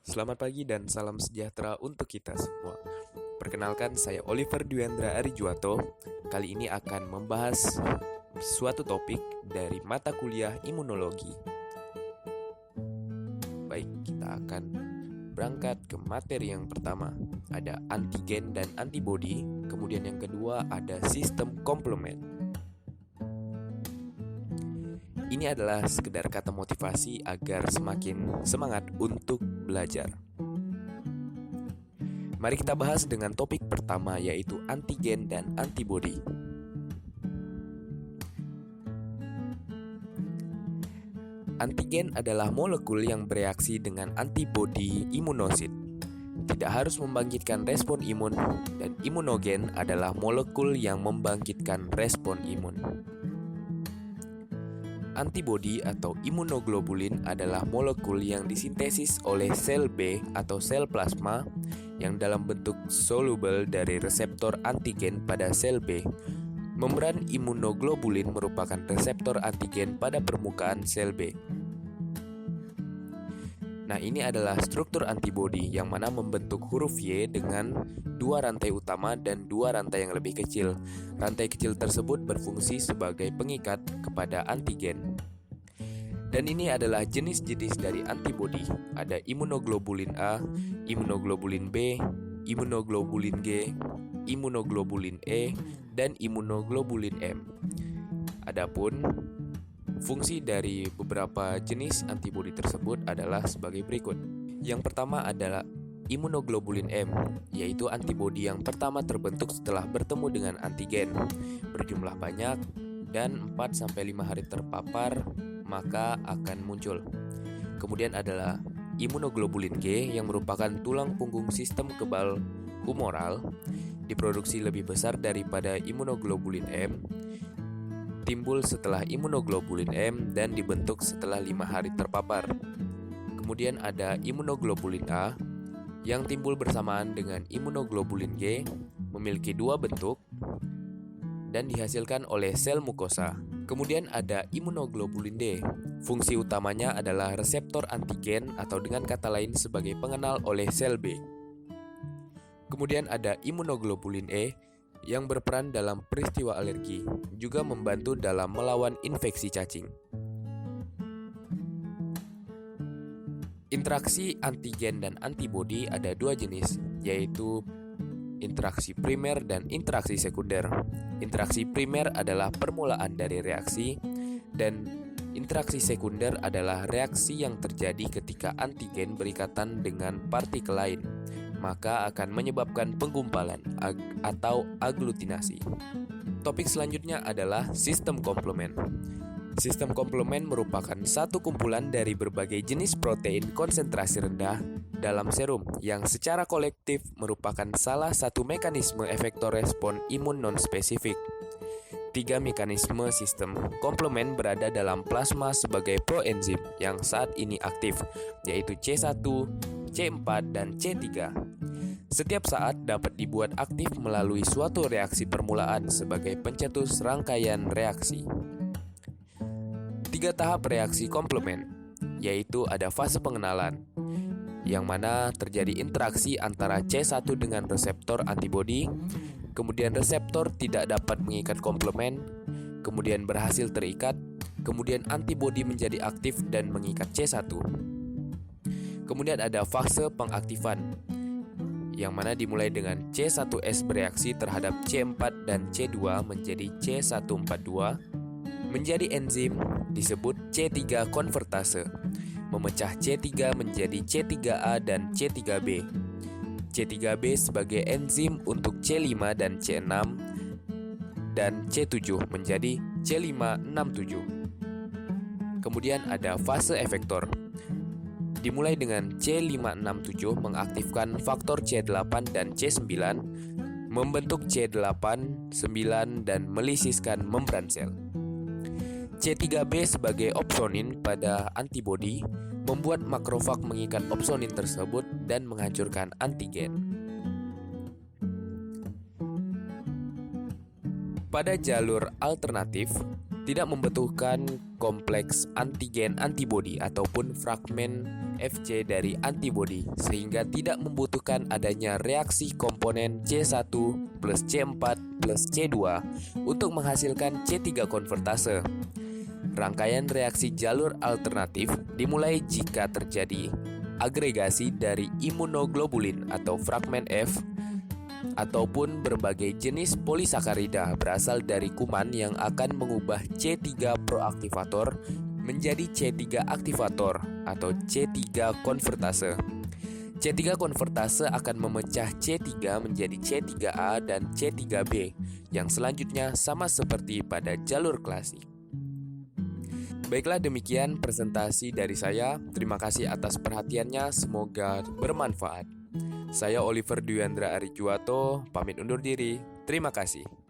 Selamat pagi dan salam sejahtera untuk kita semua. Perkenalkan, saya Oliver Dwiendra Arijuwato. Kali ini akan membahas suatu topik dari mata kuliah imunologi. Baik, kita akan berangkat ke materi yang pertama. Ada antigen dan antibodi, kemudian yang kedua ada sistem komplement. Ini adalah sekedar kata motivasi agar semakin semangat untuk belajar. Mari kita bahas dengan topik pertama, yaitu antigen dan antibodi. Antigen adalah molekul yang bereaksi dengan antibodi imunosit. Tidak harus membangkitkan respon imun, dan imunogen adalah molekul yang membangkitkan respon imun. Antibodi atau imunoglobulin adalah molekul yang disintesis oleh sel B atau sel plasma yang dalam bentuk soluble dari reseptor antigen pada sel B. Membran imunoglobulin merupakan reseptor antigen pada permukaan sel B. Nah, ini adalah struktur antibodi yang mana membentuk huruf Y dengan dua rantai utama dan dua rantai yang lebih kecil. Rantai kecil tersebut berfungsi sebagai pengikat kepada antigen. Dan ini adalah jenis-jenis dari antibodi. Ada imunoglobulin A, imunoglobulin B, imunoglobulin G, imunoglobulin E, dan imunoglobulin M. Adapun fungsi dari beberapa jenis antibodi tersebut adalah sebagai berikut. Yang pertama adalah imunoglobulin M, yaitu antibodi yang pertama terbentuk setelah bertemu dengan antigen. Berjumlah banyak dan 4-5 hari terpapar maka akan muncul. Kemudian adalah imunoglobulin G yang merupakan tulang punggung sistem kebal humoral, diproduksi lebih besar daripada imunoglobulin M, timbul setelah imunoglobulin M dan dibentuk setelah 5 hari terpapar. Kemudian ada imunoglobulin A yang timbul bersamaan dengan imunoglobulin G, memiliki dua bentuk dan dihasilkan oleh sel mukosa. Kemudian ada imunoglobulin D. Fungsi utamanya adalah reseptor antigen atau dengan kata lain sebagai pengenal oleh sel B. Kemudian ada imunoglobulin E yang berperan dalam peristiwa alergi, juga membantu dalam melawan infeksi cacing. Interaksi antigen dan antibodi ada dua jenis, yaitu interaksi primer dan interaksi sekunder. Interaksi primer adalah permulaan dari reaksi, dan interaksi sekunder adalah reaksi yang terjadi ketika antigen berikatan dengan partikel lain, maka akan menyebabkan penggumpalan atau aglutinasi. Topik selanjutnya adalah sistem komplement. Sistem komplement merupakan satu kumpulan dari berbagai jenis protein konsentrasi rendah dalam serum yang secara kolektif merupakan salah satu mekanisme efektor respon imun non-spesifik. 3 mekanisme sistem komplement berada dalam plasma sebagai proenzim yang saat ini aktif, yaitu C1, C4, dan C3. Setiap saat dapat dibuat aktif melalui suatu reaksi permulaan sebagai pencetus rangkaian reaksi. 3 tahap reaksi komplement, yaitu ada fase pengenalan, yang mana terjadi interaksi antara C1 dengan reseptor antibodi, kemudian reseptor tidak dapat mengikat komplement, kemudian berhasil terikat, kemudian antibodi menjadi aktif dan mengikat C1. Kemudian ada fase pengaktifan, yang mana dimulai dengan C1S bereaksi terhadap C4 dan C2 menjadi C142, menjadi enzim disebut C3 konvertase, memecah C3 menjadi C3A dan C3B. C3B sebagai enzim untuk C5 dan C6 dan C7 menjadi C567. Kemudian ada fase efektor. Dimulai dengan C567 mengaktifkan faktor C8 dan C9, membentuk C8, 9 dan melisiskan membran sel. C3B sebagai opsonin pada antibodi membuat makrofag mengikat opsonin tersebut dan menghancurkan antigen. Pada jalur alternatif, tidak membutuhkan kompleks antigen antibodi ataupun fragmen Fc dari antibodi, sehingga tidak membutuhkan adanya reaksi komponen C1 plus C4 plus C2 untuk menghasilkan C3 konvertase. Rangkaian reaksi jalur alternatif dimulai jika terjadi agregasi dari imunoglobulin atau fragmen F ataupun berbagai jenis polisakarida berasal dari kuman yang akan mengubah C3 proaktivator menjadi C3 aktivator atau C3 konvertase. C3 konvertase akan memecah C3 menjadi C3A dan C3B yang selanjutnya sama seperti pada jalur klasik. Baiklah, demikian presentasi dari saya. Terima kasih atas perhatiannya, semoga bermanfaat. Saya Oliver Dwiandra Arijuwato, pamit undur diri. Terima kasih.